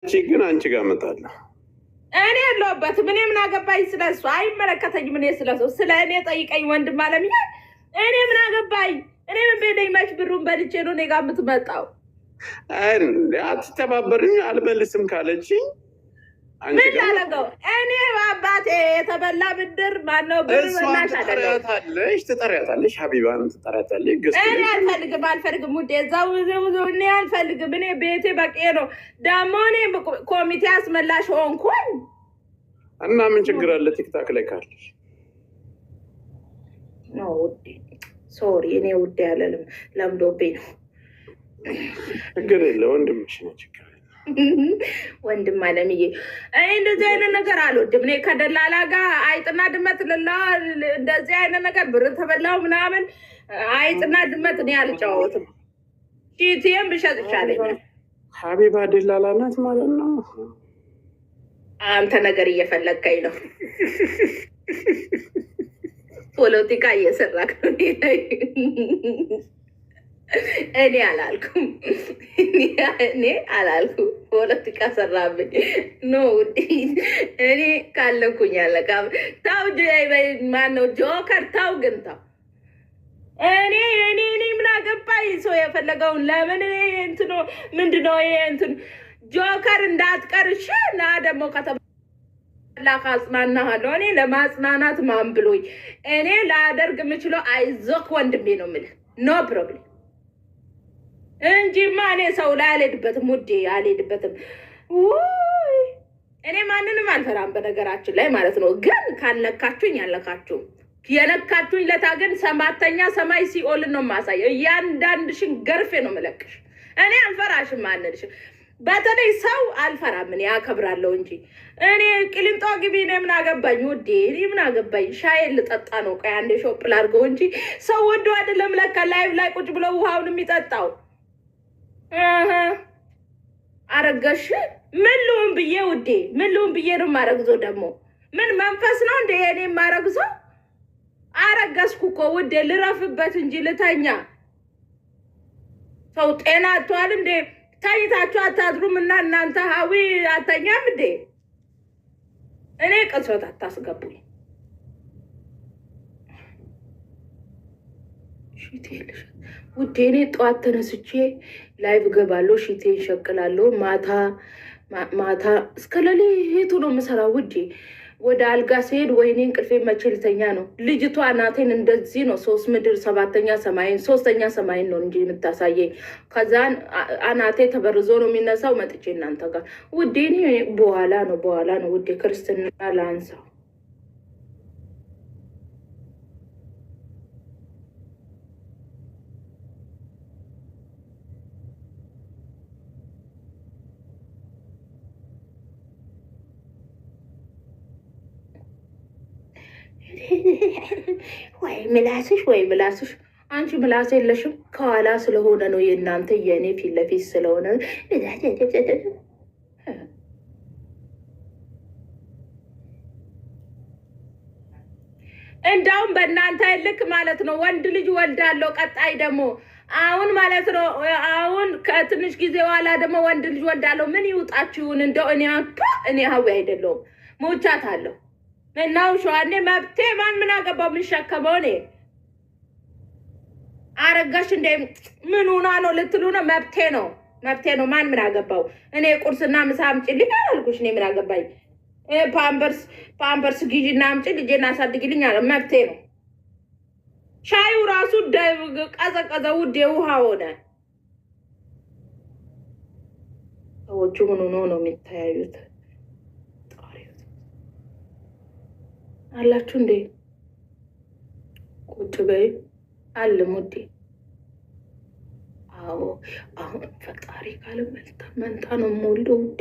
ግን አንቺ ጋር እመጣለሁ። እኔ ያለሁበትም እኔ ምን አገባኝ ስለሱ? አይመለከተኝም። እኔ ስለሱ ስለ እኔ ጠይቀኝ ወንድም አለምዬ። እኔ ምን አገባኝ? እኔ ምን ቤደኝ? መች ብሩን በልቼ ነው እኔ ጋር የምትመጣው? አትተባበርኝ አልመልስም ካለችኝ ምን ላደርገው? እኔ አባቴ የተበላ ብድር ማነው ብር መላሽ ትጠሪያታለሽ፣ ትጠሪያታለሽ፣ ሀቢባን ትጠሪያታለሽ። እኔ አልፈልግም ውዴ፣ እዛው እኔ አልፈልግም። እኔ ቤቴ በቂ ነው። ደግሞ እኔ ኮሚቴ አስመላሽ ሆንኩኝ እና ምን ችግር አለ? ቲክታክ ላይ ካለሽ ነው ውዴ። ሶሪ እኔ ውዴ አለልም ለምዶብኝ ነው። ችግር የለ ወንድምሽ ነው። ችግር ወንድም አለምዬ እንደዚህ አይነት ነገር አልወድም። እኔ ከደላላ ጋር አይጥና ድመት ልላ እንደዚህ አይነት ነገር ብር ተበላው ምናምን አይጥና ድመት እኔ አልጫወትም። ሺቲም ብሸጥ ይሻለኛል። ሀቢባ ደላላ ናት ማለት ነው። አንተ ነገር እየፈለግከኝ ነው። ፖለቲካ እየሰራክ ነው። እኔ አላልኩም። ፖለቲካ ሰራብኝ ኖ ውዴ። እኔ ካለኩኝ አለቃ ታው ማነው ጆከር ታው ግን ታው እኔ ምን አገባኝ? ሰው የፈለገውን ለምን እንትኑ ምንድነው ይሄ እንትን ጆከር እንዳትቀርሽ እና ደግሞ ከተበላ ካጽናናሃለሁ። እኔ ለማጽናናት ማን ብሎኝ እኔ ላደርግ የምችለው አይዞክ ወንድሜ ነው የምልህ። ኖ ፕሮብሌም እንጂማ እኔ ሰው ላይ አልሄድበትም ውዴ፣ አልሄድበትም። እኔ ማንንም አልፈራም በነገራችን ላይ ማለት ነው። ግን ካልነካችሁኝ አልነካችሁም። የነካችሁኝ ለታ ግን ሰማተኛ ሰማይ ሲኦልን ነው የማሳየው። እያንዳንድሽን ገርፌ ነው የምለቅሽ። እኔ አልፈራሽም አንልሽም። በተለይ ሰው አልፈራም፣ እኔ አከብራለሁ እንጂ እኔ ቅሊንጦ ግቢ እኔ ምን አገባኝ ውዴ፣ እኔ ምን አገባኝ? ሻይ ልጠጣ ነው። ቆይ አንዴ ሾፕ ላድርገው እንጂ ሰው ወዶ አይደለም ለካ ላይቭ ላይ ቁጭ ብሎ ውሃውን የሚጠጣው። አረገሽ ምን ልሁን ብዬ ውዴ፣ ምን ልሁን ብዬ ነው የማረግዘው? ደግሞ ምን መንፈስ ነው እንደ እኔ የማረግዘው? አረገዝኩ እኮ ውዴ፣ ልረፍበት እንጂ ልተኛ። ሰው ጤና አጥቷል እንዴ? ታይታችሁ አታድሩም? እና እናንተ ሀዊ አተኛም እንዴ? እኔ ቅጽበት አታስገቡኝ። ሽቴልሽ ውዴ፣ እኔ ጠዋት ተነስቼ ላይቭ ገባለሁ፣ ሽቴ ይሸቅላለሁ። ማታ እስከ ሌሊቱ ነው የምሰራው ውዴ። ወደ አልጋ ሲሄድ ወይኔ እንቅልፌ መቼ ልተኛ ነው? ልጅቷ እናቴን እንደዚህ ነው 3 ምድር 7ኛ ሰማይን 3ኛ ሰማይን ነው እንጂ የምታሳየኝ። ከዛን አናቴ ተበርዞ ነው የሚነሳው። መጥቼ እናንተ ጋር ውዴ፣ እኔ በኋላ ነው ውዴ ክርስትና ላንሳው። ወይ ምላስሽ አንቺ ምላስ የለሽም። ከኋላ ስለሆነ ነው የእናንተ፣ የእኔ ፊት ለፊት ስለሆነ እንዳውም በእናንተ ልክ ማለት ነው። ወንድ ልጅ ወልዳለሁ ቀጣይ ደግሞ አሁን ማለት ነው። አሁን ከትንሽ ጊዜ በኋላ ደግሞ ወንድ ልጅ ወልዳለሁ። ምን ይውጣችሁን? እንደው እኔ ሀዊ አይደለሁም ሞቻት አለሁ እናው ሸዋኔ መብቴ። ማን ምን አገባው? የምንሸከመው እኔ አረጋሽ እንደ ምን ሆና ነው ልትሉ ነው? መብቴ ነው። ማን ምን አገባው? እኔ ቁርስና ምሳ አምጪልኝ አላልኩሽ? እኔ ምን አገባኝ? ፓምፐርስ ግዢና አምጪ ልጄን አሳድግልኝ አለ። መብቴ ነው። ሻዩ ራሱ ቀዘቀዘ ውዴ፣ ውሃ ሆነ። ሰዎቹ ምን ሆኖ ነው የሚተያዩት? አላችሁ እንዴ? ቁጭ በይ አልም ውዴ። አዎ አሁን ፈጣሪ ካለ መንታ ነው የምወልደው ውዴ።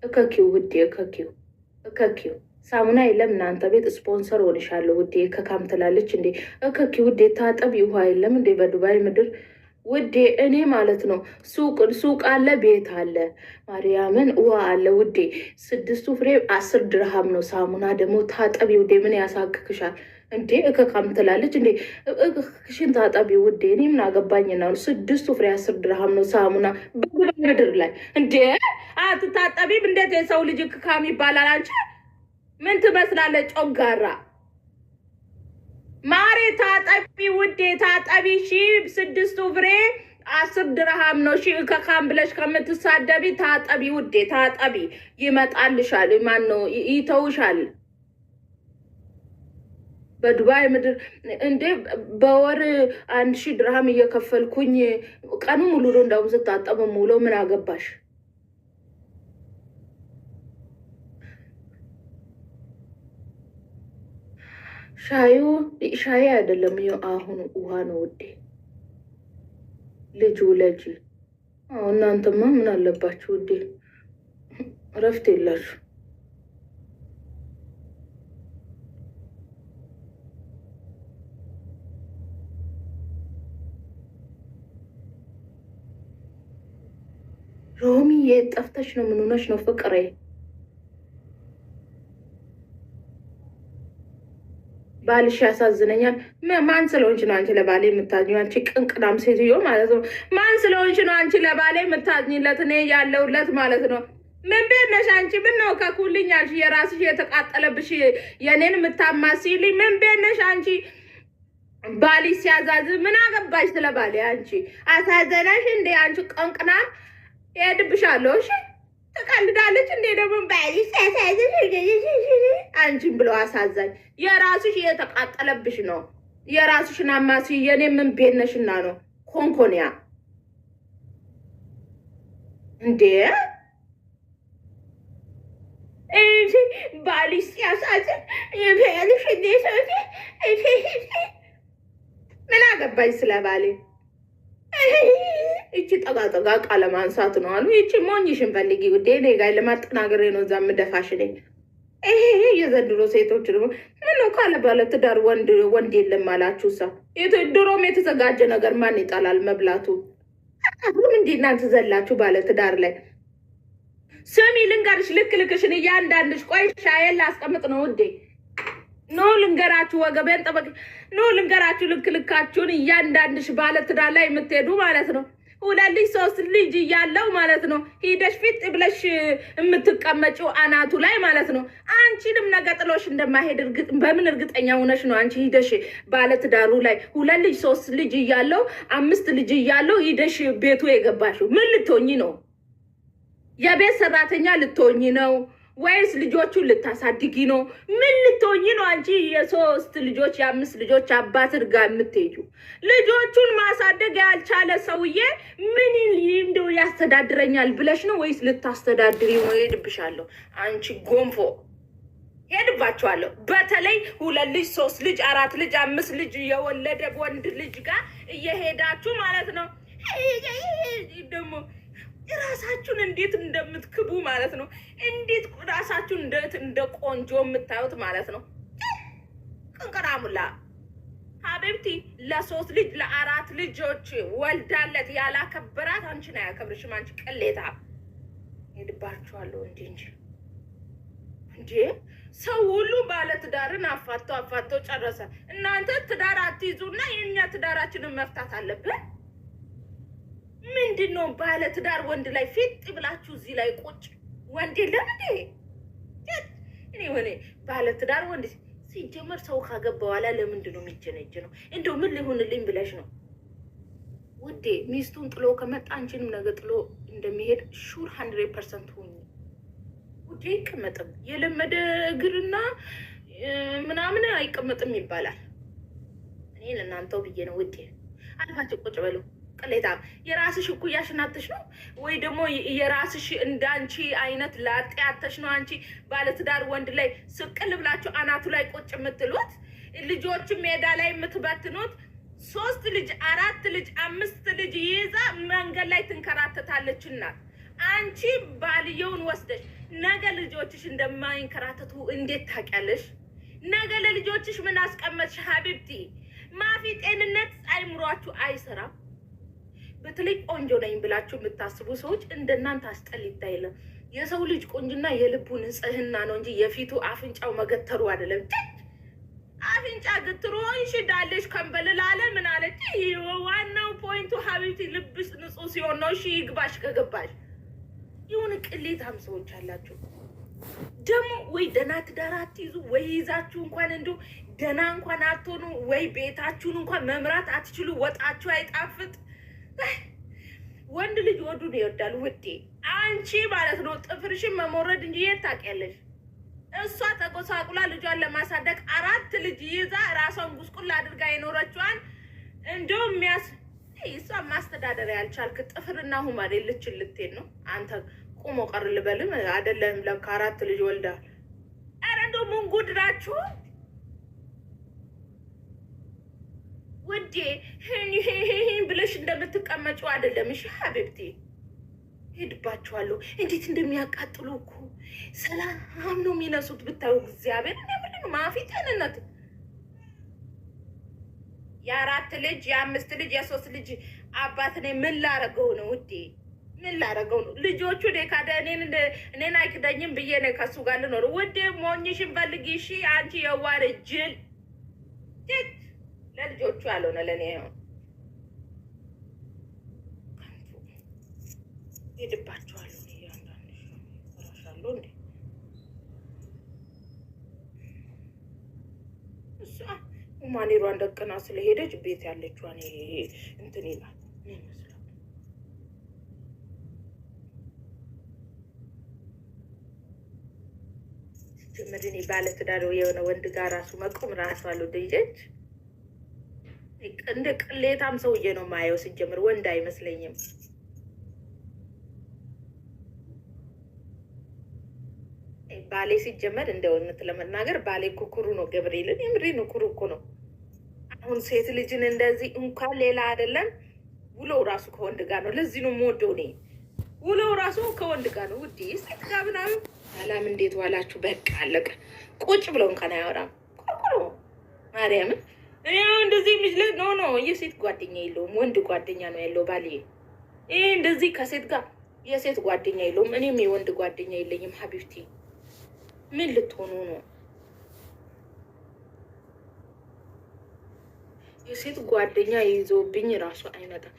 እከኪው ውዴ፣ እከኪው ሳሙና የለም እናንተ ቤት? ስፖንሰር ሆንሻለሁ ውዴ። እከካም ትላለች እንዴ? እከኪው ውዴ። ታጠብ ውሃ የለም እንዴ በዱባይ ምድር ውዴ? እኔ ማለት ነው ሱቅ አለ፣ ቤት አለ፣ ማርያምን ውሃ አለ ውዴ። 6 ፍሬ 10 ድርሃም ነው። ሳሙና ደግሞ ታጠቢ ውዴ። ምን ያሳክክሻል? እንዴ እከካም ትላለች እንዴ ሽንት አጠቢ ውዴ። እኔ ምን አገባኝና 6 ፍሬ 10 ድርሃም ነው ሳሙና በምድር ላይ እንዴ አትታጠቢም? እንዴት የሰው ልጅ እከካም ይባላል? አንቺ ምን ትመስላለች? ጮጋራ ማሬ ታጠቢ ውዴ ታጠቢ። 6 ፍሬ 10 ድርሃም ነው። እከካም ብለሽ ከምትሳደቢ ታጠቢ ውዴ ታጠቢ። ይመጣልሻል። ማን ነው ይተውሻል? በዱባይ ምድር እንዴ በወር 1000 ድርሃም እየከፈልኩኝ ቀኑ ሙሉ ነው እንደውም ስታጠብ ሙሉ። ምን አገባሽ? ሻይ አይደለም አሁን ውሃ ነው ውዴ። ልጅ ውለጂ። እናንተማ ምን አለባችሁ ውዴ? እረፍት የላችሁ። ሮሚ የት ጠፍተሽ ነው? ምን ሆነሽ ነው ፍቅሬ? ባልሽ ያሳዝነኛል። ማን ስለሆንሽ ነው አንቺ ለባሌ የምታዝኙ? አንቺ ቅንቅናም ሴትዮ ማለት ነው። ማን ስለሆንሽ ነው አንቺ ለባሌ የምታዝኝለት? እኔ ያለውለት ማለት ነው። ምን ቤት ነሽ አንቺ? ምን ነው ከኩልኝ አልሽ? የራስሽ የተቃጠለብሽ የኔን የምታማሲልኝ ምን ቤት ነሽ አንቺ? ባልሽ ሲያዛዝ ምን አገባሽ ስለ ባሌ? አንቺ አሳዘነሽ እንዴ? አንቺ ቅንቅናም ሄድብሻለሁ። እሺ ትቀልዳለች እንዴ ደግሞ ባልሽ ሲያሳዝሽ አንቺን ብሎ አሳዛኝ። የራስሽ የተቃጠለብሽ ነው። የራስሽን አማሲ የኔ ምን ቤት ነሽና ነው ኮንኮንያ እንዴ? ባልሽ ሲያሳዝን ይሄልሽ እንዴ? ሰውቴ ምን አገባኝ ስለ ባሌ? እቺ ጠጋጠጋ ቃለ ማንሳት ነው አሉ። እቺ ሞኝሽን ፈልጊ ውዴ። እኔ ጋር ለማጠናገሬ ነው እዛ የምደፋሽ ነኝ። ይሄ የዘንድሮ ሴቶች ደግሞ ምነው ካለ ባለ ትዳር ወንድ የለም አላችሁ? ሳ ድሮም የተዘጋጀ ነገር ማን ይጣላል መብላቱ? ሁሉም እንዴ እናንተ ዘላችሁ ባለ ትዳር ላይ። ስሚ ልንገርሽ፣ ልክልክሽን እያንዳንድሽ ቆይ ሻየን ላስቀምጥ ነው ውዴ። ኖ ልንገራችሁ፣ ወገቤን ጠበቅ። ኖ ልንገራችሁ፣ ልክልካችሁን እያንዳንድሽ ባለ ትዳር ላይ የምትሄዱ ማለት ነው 2 ልጅ 3 ልጅ እያለው ማለት ነው ሂደሽ ፊት ብለሽ የምትቀመጪው አናቱ ላይ ማለት ነው። አንቺንም ነገ ጥሎሽ እንደማይሄድ በምን እርግጠኛ ሆነሽ ነው አንቺ ሂደሽ ባለትዳሩ ላይ 2 ልጅ 3 ልጅ እያለው 5 ልጅ እያለው ሂደሽ ቤቱ የገባሽው? ምን ልትሆኚ ነው? የቤት ሰራተኛ ልትሆኚ ነው ወይስ ልጆቹን ልታሳድጊ ነው? ምን ልትሆኚ ነው አንቺ? የ3 ልጆች የ5 ልጆች አባት ጋር የምትሄጂው? ልጆቹን ማሳደግ ያልቻለ ሰውዬ ምን እንደው ያስተዳድረኛል ብለሽ ነው ወይስ ልታስተዳድሪ ነው? ሄድብሻለሁ አንቺ ጎንፎ፣ ሄድባችኋለሁ። በተለይ 2 ልጅ 3 ልጅ 4 ልጅ 5 ልጅ የወለደ ወንድ ልጅ ጋር እየሄዳችሁ ማለት ነው ደግሞ ራሳችሁን እንዴት እንደምትክቡ ማለት ነው። እንዴት ራሳችሁን እንደ ቆንጆ የምታዩት ማለት ነው። ቅንቅራሙላ ሀቢብቲ ለ3 ልጅ ለ4 ልጆች ወልዳለት ያላከበራት አንቺን አያከብርሽም። አንቺ ቅሌታ ሄድባችኋለሁ እንጂ ሰው ሁሉ ባለ ትዳርን አፋቶ ጨረሰ። እናንተ ትዳር አትይዙና የኛ ትዳራችንን መፍታት አለብን። ምንድነው ባለ ትዳር ወንድ ላይ ፊት ብላችሁ እዚህ ላይ ቁጭ? ወንድ የለም እንዴ? እኔ ሆነ ባለ ትዳር ወንድ ሲጀመር ሰው ካገባ በኋላ ለምንድን ነው የሚጀነጀነው? እንደው ምን ሊሆንልኝ ብለሽ ነው ውዴ? ሚስቱን ጥሎ ከመጣ አንቺንም ነገ ጥሎ እንደሚሄድ ሹር 100% ሆኝ ውዴ። አይቀመጥም። የለመደ እግርና ምናምን አይቀመጥም ይባላል። እኔ ለእናንተው ብዬ ነው ውዴ። አልፋችሁ ቁጭ በሉ። ቅሌታ የራስሽ እኩያሽ ናትሽ ነው ወይ ደግሞ የራስሽ እንዳንቺ አይነት ላጤ አተሽ ነው አንቺ ባለትዳር ወንድ ላይ ስቅል ብላችሁ አናቱ ላይ ቁጭ የምትሉት? ልጆች ሜዳ ላይ የምትበትኑት? 3 ልጅ 4 ልጅ 5 ልጅ ይዛ መንገድ ላይ ትንከራተታለች እናት። አንቺ ባልየውን ወስደሽ ነገ ልጆችሽ እንደማይንከራተቱ እንዴት ታውቂያለሽ? ነገ ለልጆችሽ ምን አስቀመጥሽ? ሀቢብቲ ማፊ ጤንነት አይምሯችሁ አይሰራም። በተለይ ቆንጆ ነኝ ብላችሁ የምታስቡ ሰዎች እንደናንተ አስጠሊታ የለም። የሰው ልጅ ቆንጅና የልቡ ንጽህና ነው እንጂ የፊቱ አፍንጫው መገተሩ አይደለም። አፍንጫ ግትሮሽ ዳለሽ ከንበልላለ ምን አለች? ዋናው ፖይንቱ ሀቢብቲ ልብስ ንጹህ ሲሆን ነው። እሺ ይግባሽ ከገባሽ። የሆነ ቅሌታም ሰዎች አላችሁ ደግሞ። ወይ ደህና ትዳር አትይዙ፣ ወይ ይዛችሁ እንኳን እንዲሁ ደህና እንኳን አትሆኑ፣ ወይ ቤታችሁን እንኳን መምራት አትችሉ። ወጣችሁ አይጣፍጥ። ወንድ ልጅ ወዱን ይወዳል ውዴ። አንቺ ማለት ነው ጥፍርሽን መሞረድ እንጂ የት ታውቂያለሽ? እሷ ተጎሳቁላ ልጇን ለማሳደግ 4 ልጅ ይዛ ራሷን ጉስቁል አድርጋ የኖረችዋን እንደውም እሷ ማስተዳደር ያልቻልክ ጥፍርና ሁማን ልትሄድ ነው አንተ። ቁሞ ቀር ልበልም አይደለም ለካ 4 ልጅ ወልዳል። ኧረ እንደው ምን ጉድ ናችሁ ውዴ። ብለሽ እንደምትቀመጪው አይደለም። እሺ ሀቢብቲ ሄድባችኋለሁ። እንዴት እንደሚያቃጥሉ እኮ ሰላም ነው የሚነሱት ብታዩ። እግዚአብሔር እንደምን ማፊ ጤንነት። የ4 ልጅ የ5 ልጅ የ3 ልጅ አባት ነኝ። ምን ላረገው ነው ውዴ? ምን ላረገው ነው? ልጆቹ ካደ እኔን አይክደኝም ብዬ ነው ከሱ ጋር ልኖር ውዴ። ሞኝሽን ፈልጊ እሺ። አንቺ የዋር ጅል ለልጆቹ ያልሆነ ለእኔ ነው። ሄድባችኋለሁ። እያንዳንዱ እራሻለሁ እንዴ እሷ ሁማኔሯን ደቅና ስለሄደች ቤት ያለችዋን እንትን ይላል ይመስላል። ጀመድኔ ባለትዳር የሆነ ወንድ ጋር ራሱ መቆም ራሱ አለው ደይጀች እንደ ቅሌታም ሰውዬ ነው ማየው። ሲጀምር ወንድ አይመስለኝም። ባሌ ሲጀመር እንደው እውነት ለመናገር ባሌ እኮ ኩሩ ነው። ገብርኤልን የምሬ ነው፣ ኩሩ እኮ ነው። አሁን ሴት ልጅን እንደዚህ እንኳን ሌላ አይደለም ውሎው ራሱ ከወንድ ጋር ነው። ለዚህ ነው የምወደው እኔ። ውሎው ራሱ ከወንድ ጋር ነው ውዴ። ሴት ጋር ምናምን ሰላም እንዴት ዋላችሁ? በቃ አለቀ። ቁጭ ብለው እንኳን አያወራም። ቆርቆሮ ማርያምን እኔ እንደዚህ የሚችል ኖ የሴት ጓደኛ የለውም፣ ወንድ ጓደኛ ነው ያለው ባሌ። ይሄ እንደዚህ ከሴት ጋር የሴት ጓደኛ የለውም። እኔም የወንድ ጓደኛ የለኝም ሀቢብቲ። ምን ልትሆኑ ነው? የሴት ጓደኛ ይዞብኝ ራሱ አይመጣም።